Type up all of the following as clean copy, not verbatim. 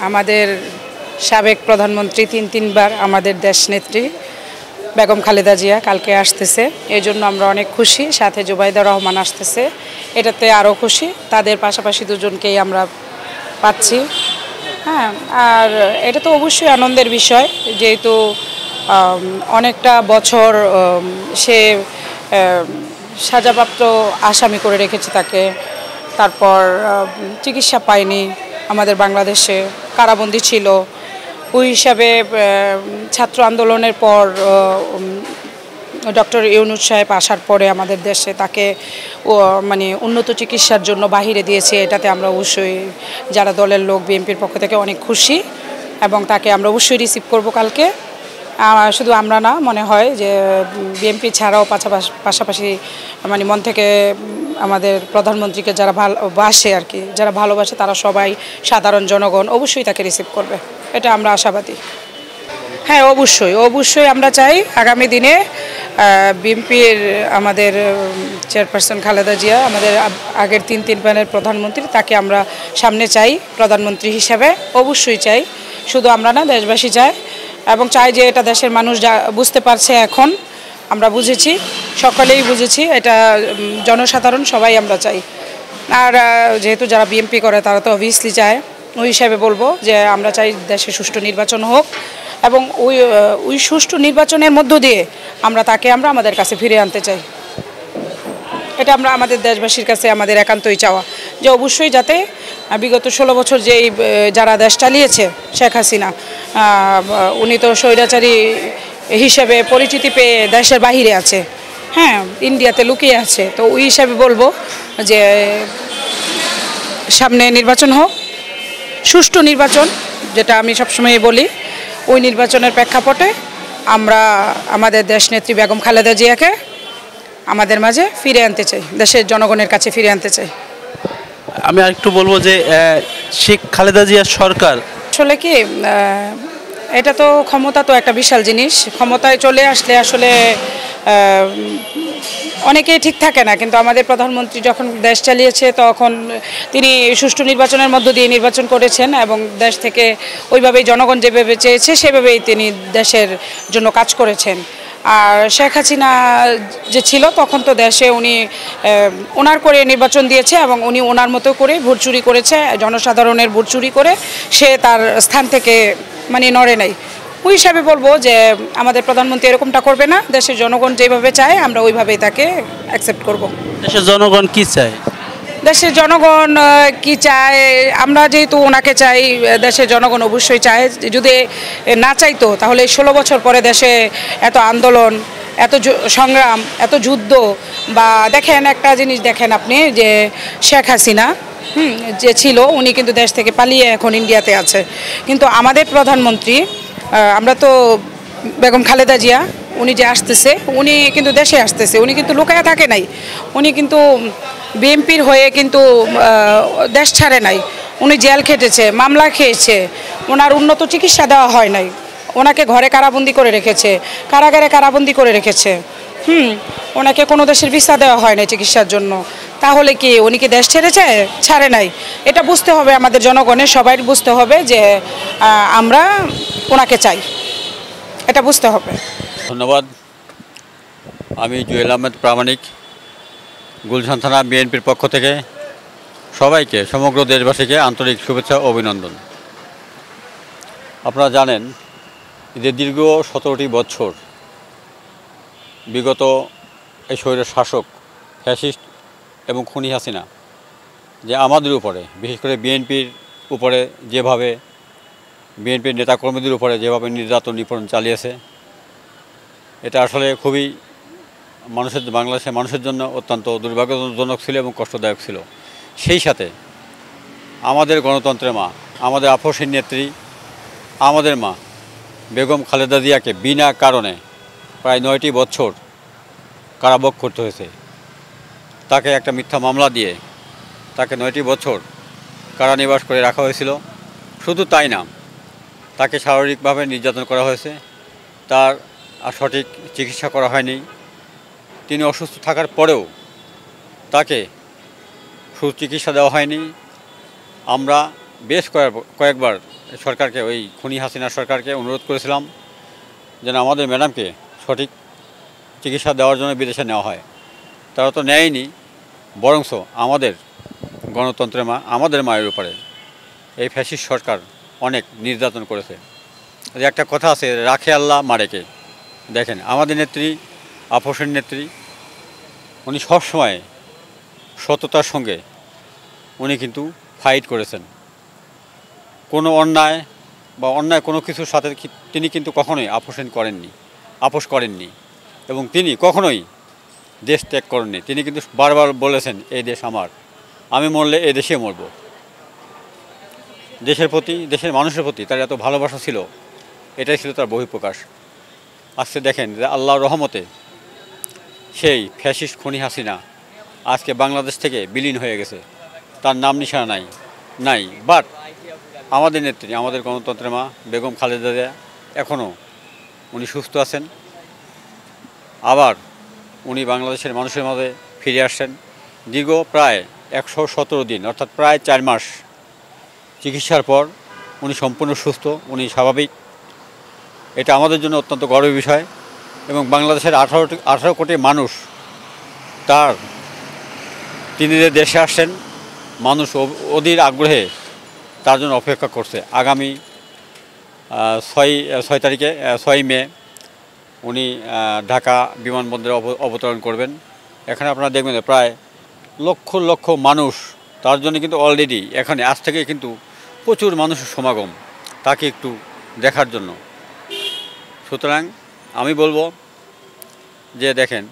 আমাদের সাবেক প্রধানমন্ত্রী তিনবার আমাদের দেশনেত্রী বেগম খালেদা জিয়া কালকে আসতেছে, এই জন্য আমরা অনেক খুশি। সাথে জুবাইদা রহমান আসতেছে, এটাতে আরও খুশি। তাদের পাশাপাশি দুজনকেই আমরা পাচ্ছি। হ্যাঁ, আর এটা তো অবশ্যই আনন্দের বিষয়, যেহেতু অনেকটা বছর সে সাজাপ্রাপ্ত আসামি করে রেখেছে তাকে, তারপর চিকিৎসা পায়নি, আমাদের বাংলাদেশে কারাবন্দী ছিল। ওই হিসাবে ছাত্র আন্দোলনের পর ডক্টর ইউনূস সাহেব আসার পরে আমাদের দেশে তাকে মানে উন্নত চিকিৎসার জন্য বাহিরে দিয়েছে। এটাতে আমরা অবশ্যই যারা দলের লোক বিএনপির পক্ষ থেকে অনেক খুশি, এবং তাকে আমরা অবশ্যই রিসিভ করব কালকে। শুধু আমরা না, মনে হয় যে বিএনপি ছাড়াও পাশাপাশি মানে মন থেকে আমাদের প্রধানমন্ত্রীকে যারা ভালোবাসে আর কি, যারা ভালোবাসে তারা সবাই, সাধারণ জনগণ অবশ্যই তাকে রিসিভ করবে, এটা আমরা আশাবাদী। হ্যাঁ, অবশ্যই আমরা চাই আগামী দিনে বিএনপির আমাদের চেয়ারপারসন খালেদা জিয়া, আমাদের আগের তিনবারের প্রধানমন্ত্রী, তাকে আমরা সামনে চাই প্রধানমন্ত্রী হিসেবে, অবশ্যই চাই। শুধু আমরা না, দেশবাসী চায়, এবং চাই যে এটা দেশের মানুষ যা বুঝতে পারছে এখন, আমরা বুঝেছি, সকলেই বুঝেছি, এটা জনসাধারণ সবাই আমরা চাই। আর যেহেতু যারা বিএনপি করে তারা তো অবভিয়াসলি চায়, ওই হিসাবে বলবো যে আমরা চাই দেশে সুষ্ঠু নির্বাচন হোক, এবং ওই সুষ্ঠু নির্বাচনের মধ্য দিয়ে তাকে আমাদের কাছে ফিরে আনতে চাই। এটা আমরা আমাদের দেশবাসীর কাছে আমাদের একান্তই চাওয়া, যে অবশ্যই যাতে বিগত 16 বছর যেই যারা দেশ চালিয়েছে, শেখ হাসিনা, উনি তো স্বৈরাচারী হিসেবে পরিচিতি পেয়ে দেশের বাহিরে আছে, হ্যাঁ, ইন্ডিয়াতে লুকিয়ে আছে। তো ওই হিসাবে বলবো যে সামনে নির্বাচন হোক, সুষ্ঠু নির্বাচন, যেটা আমি সবসময় বলি, ওই নির্বাচনের প্রেক্ষাপটে আমরা আমাদের দেশনেত্রী বেগম খালেদা জিয়াকে আমাদের মাঝে ফিরে আনতে চাই, দেশের জনগণের কাছে ফিরে আনতে চাই। আমি আরেকটু বলবো যে শেখ খালেদা জিয়ার সরকার আসলে কি, এটা তো ক্ষমতা তো একটা বিশাল জিনিস, ক্ষমতায় চলে আসলে আসলে অনেকেই ঠিক থাকে না, কিন্তু আমাদের প্রধানমন্ত্রী যখন দেশ চালিয়েছে তখন তিনি সুষ্ঠু নির্বাচনের মধ্য দিয়ে নির্বাচন করেছেন, এবং দেশ থেকে ওইভাবেই জনগণ যেভাবে চেয়েছে সেভাবেই তিনি দেশের জন্য কাজ করেছেন। আর শেখ হাসিনা যে ছিল তখন তো দেশে উনি ওনার করে নির্বাচন দিয়েছে, এবং উনি ওনার মতো করে ভোট চুরি করেছে, জনসাধারণের ভোট চুরি করে সে তার স্থান থেকে মানে নড়ে নাই। ওই হিসাবে বলবো যে আমাদের প্রধানমন্ত্রী এরকমটা করবে না, দেশের জনগণ যেভাবে চায় আমরা ওইভাবেই তাকে অ্যাকসেপ্ট করব। দেশের জনগণ কি চায়? দেশের জনগণ কি চায়, আমরা যেহেতু ওনাকে চাই, দেশের জনগণ অবশ্যই চায়। যদি না চাইতো তাহলে 16 বছর পরে দেশে এত আন্দোলন, এত সংগ্রাম, এত যুদ্ধ, বা দেখেন একটা জিনিস দেখেন আপনি, যে শেখ হাসিনা যে ছিল, উনি কিন্তু দেশ থেকে পালিয়ে এখন ইন্ডিয়াতে আছে, কিন্তু আমাদের প্রধানমন্ত্রী, আমরা তো বেগম খালেদা জিয়া, উনি যে আসতেছে, উনি কিন্তু দেশে আসতেছে, উনি কিন্তু লুকায়া থাকে নাই, উনি কিন্তু বিএনপির হয়ে কিন্তু দেশ ছাড়ে নাই, উনি জেল খেটেছে, মামলা খেয়েছে, ওনার উন্নত চিকিৎসা দেওয়া হয় নাই, ওনাকে ঘরে কারাবন্দি করে রেখেছে, কারাগারে কারাবন্দি করে রেখেছে, ওনাকে কোনো দেশের ভিসা দেওয়া হয় নাই চিকিৎসার জন্য। তাহলে কি উনি কি দেশ ছেড়েছে? ছাড়ে নাই। এটা বুঝতে হবে আমাদের জনগণের, সবাই বুঝতে হবে যে আমরা ওনাকে চাই, এটা বুঝতে হবে। ধন্যবাদ। আমি জুয়েল আহমেদ প্রামাণিক, গুলশান থানা বিএনপির পক্ষ থেকে সবাইকে, সমগ্র দেশবাসীকে আন্তরিক শুভেচ্ছা ও অভিনন্দন। আপনারা জানেন যে দীর্ঘ 17টি বছর বিগত এই স্বৈর শাসক ফ্যাসিস্ট এবং খুনি হাসিনা যে আমাদের উপরে, বিশেষ করে বিএনপির উপরে যেভাবে, বিএনপির নেতাকর্মীদের উপরে যেভাবে নির্যাতন নিপীড়ন চালিয়েছে, এটা আসলে খুবই বাংলাদেশের মানুষের জন্য অত্যন্ত দুর্ভাগ্যজনক ছিল এবং কষ্টদায়ক ছিল। সেই সাথে আমাদের গণতন্ত্রের মা, আমাদের আপসীন নেত্রী, আমাদের মা বেগম খালেদা জিয়াকে বিনা কারণে প্রায় 9টি বছর কারাভোগ করতে হয়েছে। তাকে একটা মিথ্যা মামলা দিয়ে তাকে 9টি বছর কারানিবাস করে রাখা হয়েছিল। শুধু তাই না, তাকে শারীরিকভাবে নির্যাতন করা হয়েছে, তার সঠিক চিকিৎসা করা হয়নি। তিনি অসুস্থ থাকার পরেও তাকে সুচিকিৎসা দেওয়া হয়নি। আমরা বেশ কয়েকবার সরকারকে, ওই খুনি হাসিনা সরকারকে অনুরোধ করেছিলাম যেন আমাদের ম্যাডামকে সঠিক চিকিৎসা দেওয়ার জন্য বিদেশে নেওয়া হয়। তারা তো নেয়নি, বরংস আমাদের গণতন্ত্রের মা, আমাদের মায়ের উপরে এই ফ্যাসিস্ট সরকার অনেক নির্যাতন করেছে। যে একটা কথা আছে, রাখে আল্লাহ মারেকে। দেখেন আমাদের নেত্রী, আপসের নেত্রী, উনি সবসময় সততার সঙ্গে উনি কিন্তু ফাইট করেছেন। কোনো অন্যায় বা অন্যায় কোনো কিছুর সাথে তিনি কিন্তু কখনোই আপোষ করেননি এবং তিনি কখনোই দেশ ত্যাগ করেননি। তিনি কিন্তু বারবার বলেছেন, এই দেশ আমার, আমি মরলে এই দেশে মরব। দেশের প্রতি, দেশের মানুষের প্রতি তার এত ভালোবাসা ছিল, এটাই ছিল তার বহিঃপ্রকাশ। আজকে দেখেন যে আল্লাহর রহমতে সেই ফ্যাসিস্ট খুনি হাসিনা আজকে বাংলাদেশ থেকে বিলীন হয়ে গেছে, তার নাম নিশানা নাই। বাট আমাদের নেত্রী, আমাদের গণতন্ত্রের মা বেগম খালেদা জিয়া এখনও উনি সুস্থ আছেন। আবার উনি বাংলাদেশের মানুষের মাঝে ফিরে আসছেন। দীর্ঘ প্রায় 117 দিন, অর্থাৎ প্রায় 4 মাস চিকিৎসার পর উনি সম্পূর্ণ সুস্থ, উনি স্বাভাবিক। এটা আমাদের জন্য অত্যন্ত গর্বের বিষয়। এবং বাংলাদেশের 18 কোটি মানুষ তিনি যে দেশে আসছেন, মানুষ অধীর আগ্রহে তার জন্য অপেক্ষা করছে। আগামী 6 মে উনি ঢাকা বিমানবন্দরে অবতরণ করবেন। এখানে আপনারা দেখবেন প্রায় লক্ষ লক্ষ মানুষ তার জন্য কিন্তু অলরেডি এখানে আজ থেকে কিন্তু প্রচুর মানুষের সমাগম তাকে একটু দেখার জন্য। সুতরাং আমি বলবো যে দেখেন,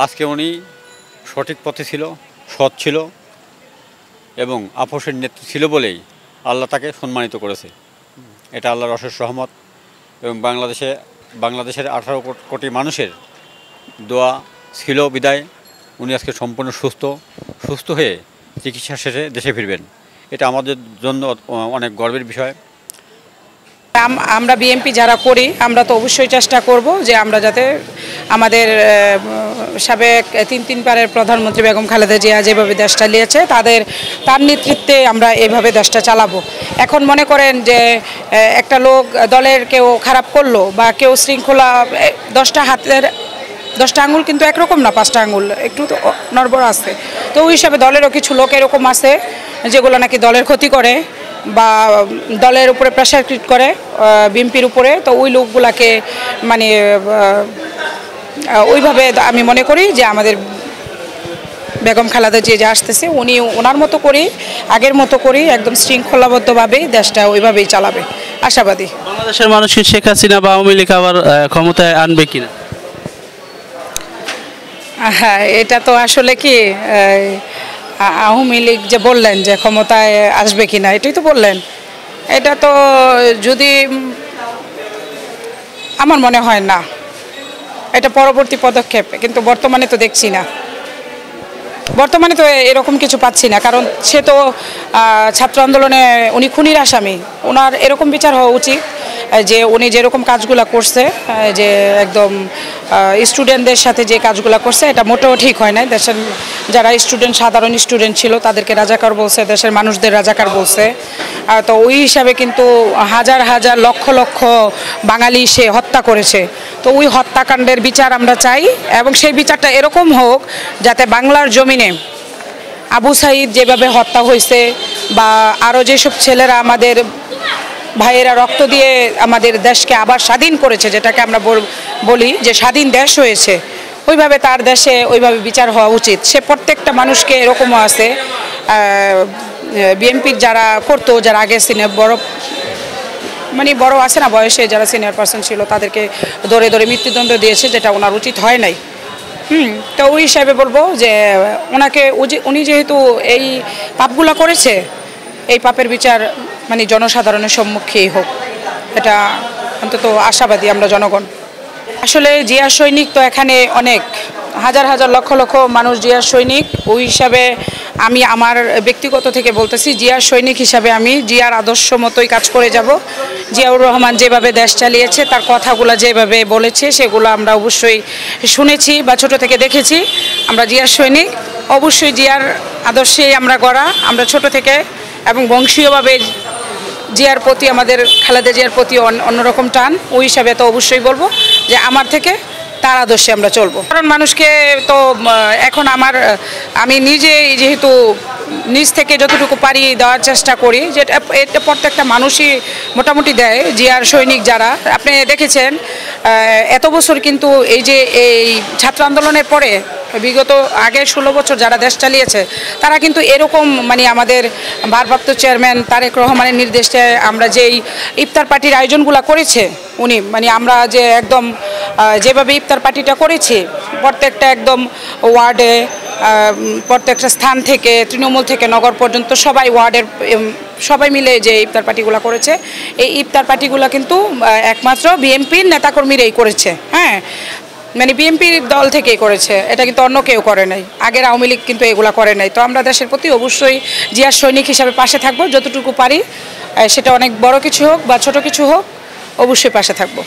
আজকে উনি সঠিক পথে ছিল, সৎ ছিল এবং আপসের নেত্রী ছিল বলেই আল্লাহ তাকে সম্মানিত করেছে। এটা আল্লাহর অশেষ রহমত এবং বাংলাদেশের 18 কোটি মানুষের দোয়া ছিল বিদায় উনি আজকে সম্পূর্ণ সুস্থ হয়ে চিকিৎসা শেষে দেশে ফিরবেন। এটা আমাদের জন্য অনেক গর্বের বিষয়। আমরা বিএনপি যারা করি, আমরা তো অবশ্যই চেষ্টা করব যে আমরা যাতে আমাদের সাবেক 3 বারের প্রধানমন্ত্রী বেগম খালেদা জিয়া যেভাবে দেশ চালিয়েছে তার নেতৃত্বে আমরা এইভাবে দেশটা চালাবো। এখন মনে করেন যে একটা লোক দলের কেউ খারাপ করলো বা কেউ শৃঙ্খলা, 10টা আঙুল কিন্তু একরকম না, 5টা আঙুল একটু তো নড়বড় আছে। তো ওই হিসাবে দলেরও কিছু লোক এরকম আছে যেগুলো নাকি দলের ক্ষতি করে বা দলের উপরে প্রেশার ক্রিয়েট করে বিএনপির উপরে। তো ওই লোকগুলাকে মানে ওইভাবে আমি মনে করি যে আমাদের বেগম খালেদা জিয়া যে আসতেছে উনি ওনার মতো করি, আগের মতো করি, একদম শৃঙ্খলাবদ্ধভাবেই দেশটা ওইভাবেই চালাবে, আশাবাদী। বাংলাদেশের মানুষকে শেখ হাসিনা বা আওয়ামী লীগ আবার ক্ষমতায় আনবে কিনা? হ্যাঁ, এটা তো আসলে কি আওয়ামী লীগ যে বললেন যে ক্ষমতায় আসবে কিনা, এটাই তো বললেন। এটা তো যদি আমার মনে হয় না, এটা পরবর্তী পদক্ষেপ, কিন্তু বর্তমানে তো দেখছি না, বর্তমানে তো এরকম কিছু পাচ্ছি না। কারণ সে তো ছাত্র আন্দোলনে উনি খুনির আসামি, ওনার এরকম বিচার হওয়া উচিত যে উনি যেরকম কাজগুলো করছে, যে একদম স্টুডেন্টদের সাথে যে কাজগুলো করছে এটা মোটেও ঠিক হয় না। দেশের যারা সাধারণ স্টুডেন্ট ছিল তাদেরকে রাজাকার বলছে, দেশের মানুষদের রাজাকার বলছে। তো ওই হিসাবে কিন্তু হাজার হাজার লক্ষ লক্ষ বাঙালি সে হত্যা করেছে। তো ওই হত্যাকাণ্ডের বিচার আমরা চাই এবং সেই বিচারটা এরকম হোক যাতে বাংলার জমিনে আবু সাঈদ যেভাবে হত্যা হয়েছে বা আরও যেসব ছেলেরা আমাদের ভাইয়েরা রক্ত দিয়ে আমাদের দেশকে আবার স্বাধীন করেছে, যেটাকে আমরা বলি যে স্বাধীন দেশ হয়েছে, ওইভাবে তার দেশে ওইভাবে বিচার হওয়া উচিত। সে প্রত্যেকটা মানুষকে এরকমও আছে, বিএনপির যারা করতো, যারা আগে বড় আছে না বয়সে, যারা সিনিয়র পার্সন ছিল তাদেরকে ধরে ধরে মৃত্যুদণ্ড দিয়েছে, যেটা ওনার উচিত হয় নাই। তো ওই হিসাবে বলবো যে উনি যেহেতু এই পাপগুলো করেছে, এই পাপের বিচার জনসাধারণের সম্মুখেই হোক, এটা অন্তত আশাবাদী আমরা জনগণ। আসলে জিয়া সৈনিক তো এখানে অনেক হাজার হাজার লক্ষ লক্ষ মানুষ জিয়ার সৈনিক। ওই হিসাবে আমি আমার ব্যক্তিগত থেকে বলতেছি, জিয়ার সৈনিক হিসাবে আমি জিয়ার আদর্শ মতোই কাজ করে যাব। জিয়াউর রহমান যেভাবে দেশ চালিয়েছে, তার কথাগুলো যেভাবে বলেছে, সেগুলো আমরা অবশ্যই শুনেছি বা ছোট থেকে দেখেছি। আমরা জিয়ার সৈনিক, অবশ্যই জিয়ার আদর্শেই আমরা গড়া। আমরা ছোট থেকে এবং বংশীয়ভাবে জিয়ার প্রতি, আমাদের খালেদা জিয়ার প্রতি অন্যরকম টান, ওই হিসাবে তো অবশ্যই বলবো যে আমার থেকে তার আদর্শে আমরা চলবো। কারণ মানুষকে তো এখন আমি নিজে যেহেতু নিজ থেকে যতটুকু পারি দেওয়ার চেষ্টা করি, যেটা এটা প্রত্যেকটা মানুষই মোটামুটি দেয়। জিয়ার সৈনিক যারা আপনি দেখেছেন এত বছর, কিন্তু এই ছাত্র আন্দোলনের পরে বিগত আগের 16 বছর যারা দেশ চালিয়েছে তারা কিন্তু এরকম আমাদের ভারপ্রাপ্ত চেয়ারম্যান তারেক রহমানের নির্দেশে আমরা যেই ইফতার পার্টির আয়োজনগুলো করেছে উনি, আমরা যে একদম যেভাবে ইফতার পার্টিটা করেছি প্রত্যেকটা একদম ওয়ার্ডে, প্রত্যেকটা স্থান থেকে তৃণমূল থেকে নগর পর্যন্ত সবাই ওয়ার্ডের সবাই মিলে যে ইফতার পার্টিগুলো করেছে, এই ইফতার পার্টিগুলো কিন্তু একমাত্র বিএনপির নেতাকর্মীরাই করেছে। হ্যাঁ, বিএনপির দল থেকেই করেছে, এটা কিন্তু অন্য কেউ করে নাই। আগের আওয়ামী লীগ কিন্তু এগুলো করে নাই। তো আমরা দেশের প্রতি অবশ্যই জিয়ার সৈনিক হিসাবে পাশে থাকবো, যতটুকু পারি, সেটা অনেক বড় কিছু হোক বা ছোট কিছু হোক, অবশ্যই পাশে থাকবো।